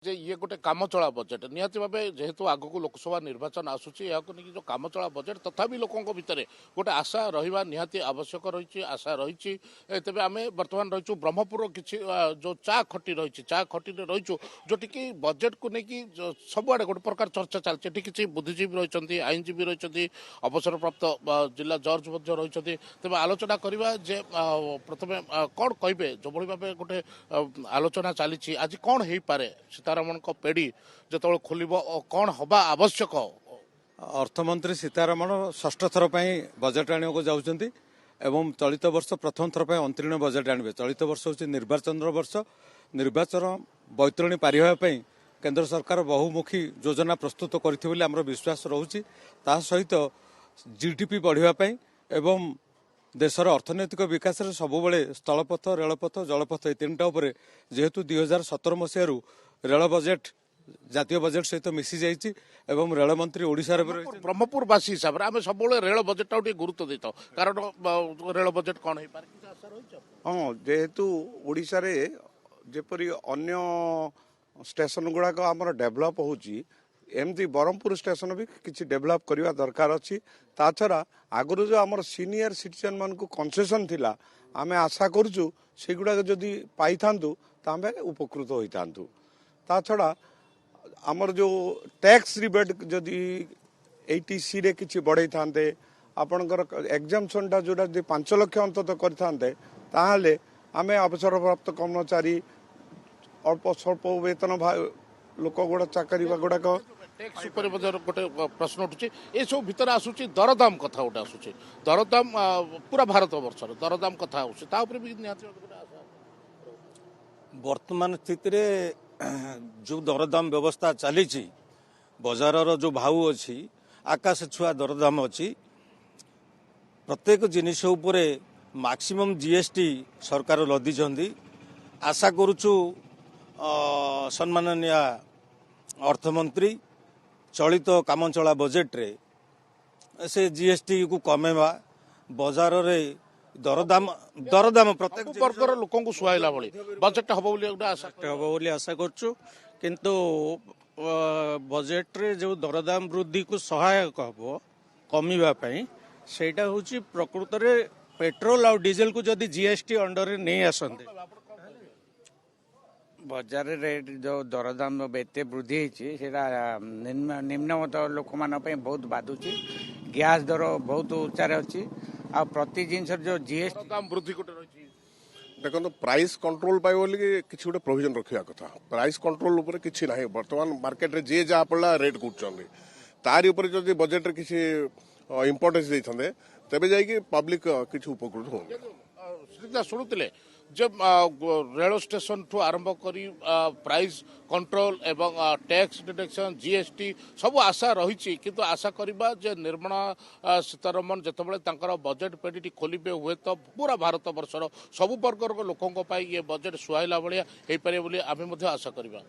जे ये गोटे कामचला बजेट निहती भाव जेहेतु आगक लोकसभा निर्वाचन आसूची जो कामचला बजेट तथापि लोकों भितर गोटे आशा रहा निहाती आवश्यक रही आशा रही तेज आम बर्तमान रही ब्रह्मपुर किसी जो चा खटी रही चा खटी रही जोटि बजेट को लेकिन सबुआड़े गोटे प्रकार चर्चा चलती किसी बुद्धिजीवी रही आईनजीवी रही अवसरप्राप्त जिला जज रही तेज आलोचना करवा जे प्रथम कौन कहे जो भाव गोटे आलोचना चली आज कौन हो पारे सीतारमण पेड़ी जो खोल कौन हवा आवश्यक। अर्थमंत्री सीतारमण षष्ठ थर बजेट आने को जाउछंती एवं चलित वर्ष प्रथम थर अंतरीण बजेट आने चलित वर्ष हूँ निर्वाचन वर्ष निर्वाचन बैतरणी पारि केंद्र सरकार बहुमुखी योजना प्रस्तुत करते आम विश्वास रोचे सहित जीडीपी बढ़ापी एवं देशर अर्थनैतिक विकास में सबुबले स्थलपथ रेलपथ जलपथ ये तीन उपर जेहेतु 2017 मसीह रेल बजेट जातीय बजेट सहित मिसी जाइए एवं रेल मंत्री ओडिशा ब्रह्मपुरवासी हिसाब से आम सब रेल बजेट गुरुत्व देता कारण रेल बजेट कौन हो पारे। हाँ जेहेतु ओडिशा रे जेपरी अन्य स्टेशन गुड़ाक आमर डेभलप होची एमती ब्रह्मपुर स्टेशन भी किसी डेभलप करने दरकार अच्छी ता छड़ा आगु जो आम सीनियर सिटीजन मान को कंसेसन थिला आमे आशा करूँ सेगुड़ा जदि पाई था आम उपकृत होता ता छड़ा आमर जो टैक्स रिबेट जदि 80C रे किसी बढ़ई था आपणकर एग्जामसन टा जोटा 5 लाख अंतत करते ताहले आमे अवसरप्राप्त कर्मचारी अल्प स्वल्प वेतन लोक गुड़ा चाकरी गुड़ाक टैक्स गोटे प्रश्न उठुचे ये सब भितर आसूची दरदाम कथा गोटे आसूची दरदाम पूरा भारत वर्ष दरदाम कथा भी वर्तमान स्थिति रे जो दरदाम व्यवस्था चली बजार जो भाव अच्छी आकाश छुआ दरदाम अच्छी प्रत्येक जिनिस उपरे मैक्सिमम जीएसटी सरकार लदी आशा करुचु सम्माननीय अर्थमंत्री चलित कामचला बजेट रे से जीएसटी को कमेवा बाजार रे दरदाम प्रत्येक वर्गर लोक सुहाइला बजेट हम आशा करछु किंतु बजेट रे जो दरदाम वृद्धि को सहायक हम कमिबा पई सेटा होची प्रकृत रे पेट्रोल और डीजल को जदि जीएसटी अंडर रे नहीं आसंते बजार रेट जो दरदाम एत वृद्धि निम्नमत लोक मान बहुत बाधुची गैस दर बहुत उच्चारे अच्छी आ प्रति जिनस जो जीएसटी दाम वृद्धि देखो प्राइस कंट्रोल पाए बोली किसी गोटे प्रोविजन रखा कथा प्राइस कंट्रोल उपर किसी ना बर्तमान मार्केट रे जे जहाँ पड़ा रेट करूँ तारी उपर जब बजेट रे किसी इम्पोर्टेंस देते तेबे जाइए पब्लिक किसी उपकृत हो शुणुते जब रेल स्टेशन ठू आरंभ करी प्राइस कंट्रोल एवं टैक्स डिडक्शन जीएसटी सब आशा रही किंतु आशा करवा जे निर्मला सीतारमण जितेबाला बजेट पेटी खोलिबे हुए तो पूरा भारत वर्षर सबु वर्गर लोकों ये बजेट सुहाइला भाया हो पारे आम आशा करवा।